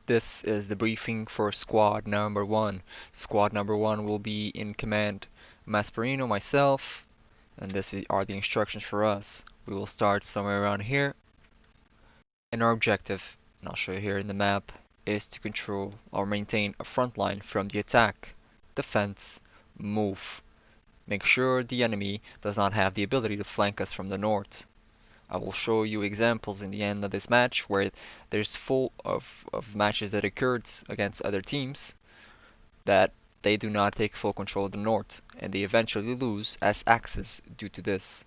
This is the briefing for squad number one. Squad number one will be in command Masperino, myself, and are the instructions for us. We will start somewhere around here, and our objective, and I'll show you here in the map, is to control or maintain a front line from the attack, defense, move. Make sure the enemy does not have the ability to flank us from the north. I will show you examples in the end of this match where there's full of matches that occurred against other teams that they do not take full control of the north and they eventually lose as Axis due to this.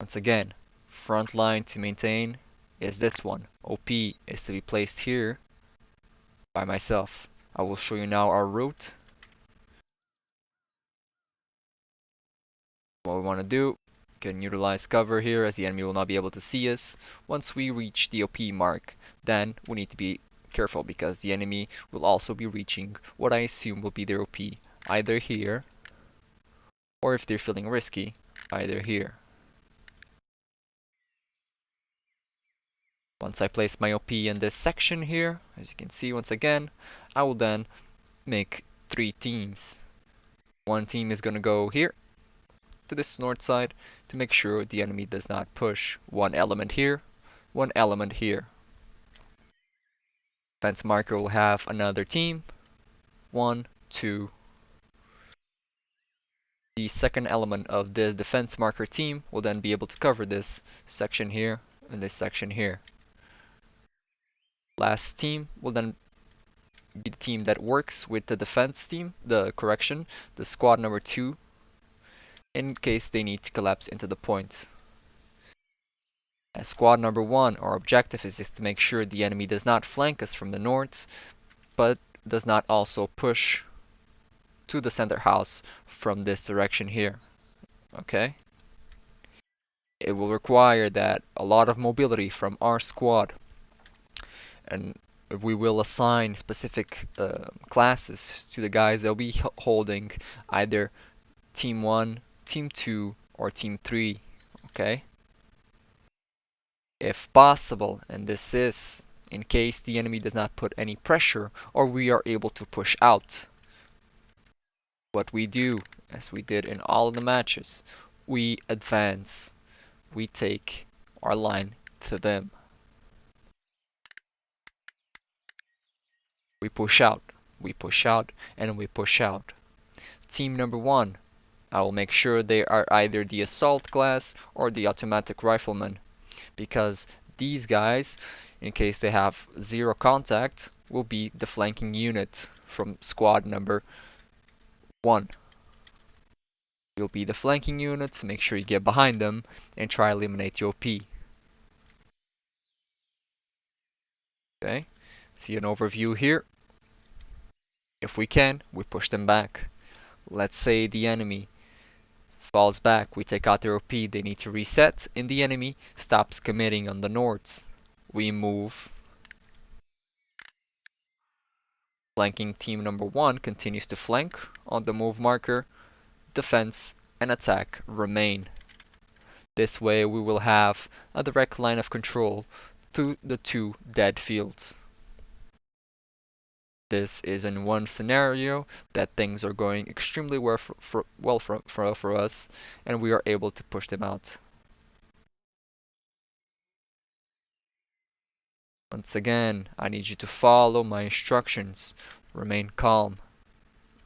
Once again, front line to maintain is this one. OP is to be placed here by myself. I will show you now our route. What we want to do, can utilize cover here as the enemy will not be able to see us. Once we reach the OP mark, then we need to be careful because the enemy will also be reaching what I assume will be their OP, either here, or if they're feeling risky, either here. Once I place my OP in this section here, as you can see once again, I will then make 3 teams. One team is going to go here, to this north side, to make sure the enemy does not push. One element here, one element here. Fence marker will have another team. 1, 2. The second element of the defense marker team will then be able to cover this section here and this section here. Last team will then be the team that works with the defense team, the squad number 2, in case they need to collapse into the point. As squad number 1, our objective is to make sure the enemy does not flank us from the north, but does not also push to the center house from this direction here. Okay? It will require that a lot of mobility from our squad, and we will assign specific classes to the guys they'll be holding either team 1, team 2, or team 3. Okay? If possible, and this is in case the enemy does not put any pressure or we are able to push out. What we do, as we did in all of the matches, we advance. We take our line to them. We push out, and we push out. Team number 1, I will make sure they are either the assault class or the automatic rifleman, because these guys, in case they have 0 contact, will be the flanking unit from squad number 1. You'll be the flanking unit, make sure you get behind them and try to eliminate your OP. Okay, see an overview here. If we can, we push them back. Let's say the enemy falls back, we take out their OP, they need to reset, and the enemy stops committing on the north. We move. Flanking team number 1 continues to flank on the move marker. Defense and attack remain. This way we will have a direct line of control to the 2 dead fields. This is in one scenario that things are going extremely well for us and we are able to push them out. Once again, I need you to follow my instructions. Remain calm,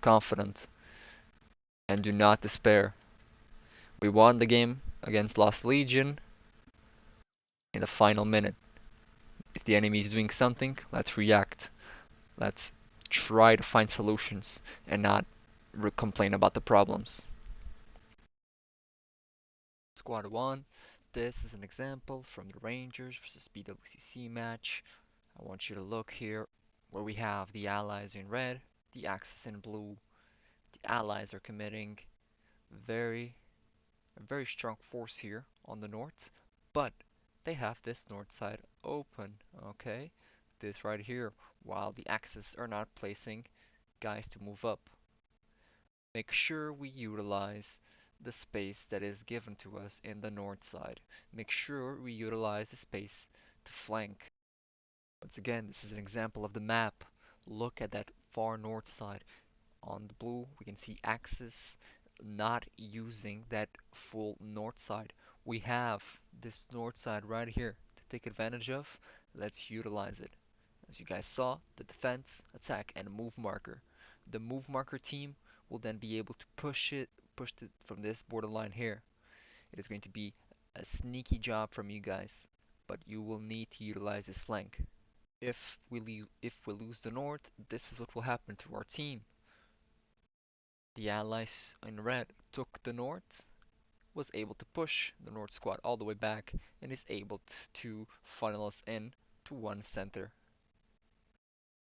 confident, and do not despair. We won the game against Lost Legion in the final minute. If the enemy is doing something, let's react. Let's try to find solutions and not complain about the problems. Squad 1, this is an example from the Rangers versus BWCC match. I want you to look here where we have the allies in red, the Axis in blue. The allies are committing a very strong force here on the north, but they have this north side open, okay? This right here, while the Axis are not placing guys to move up. Make sure we utilize the space that is given to us in the north side. Make sure we utilize the space to flank. Once again, this is an example of the map. Look at that far north side. On the blue, we can see Axis not using that full north side. We have this north side right here to take advantage of. Let's utilize it. As you guys saw, the defense, attack, and move marker. The move marker team will then be able to push it from this borderline here. It is going to be a sneaky job from you guys, but you will need to utilize this flank. If we lose the north, this is what will happen to our team. The allies in red took the north, was able to push the north squad all the way back, and is able to funnel us in to one center.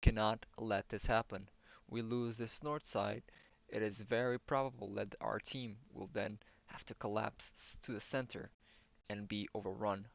Cannot let this happen. We lose this north side, it is very probable that our team will then have to collapse to the center and be overrun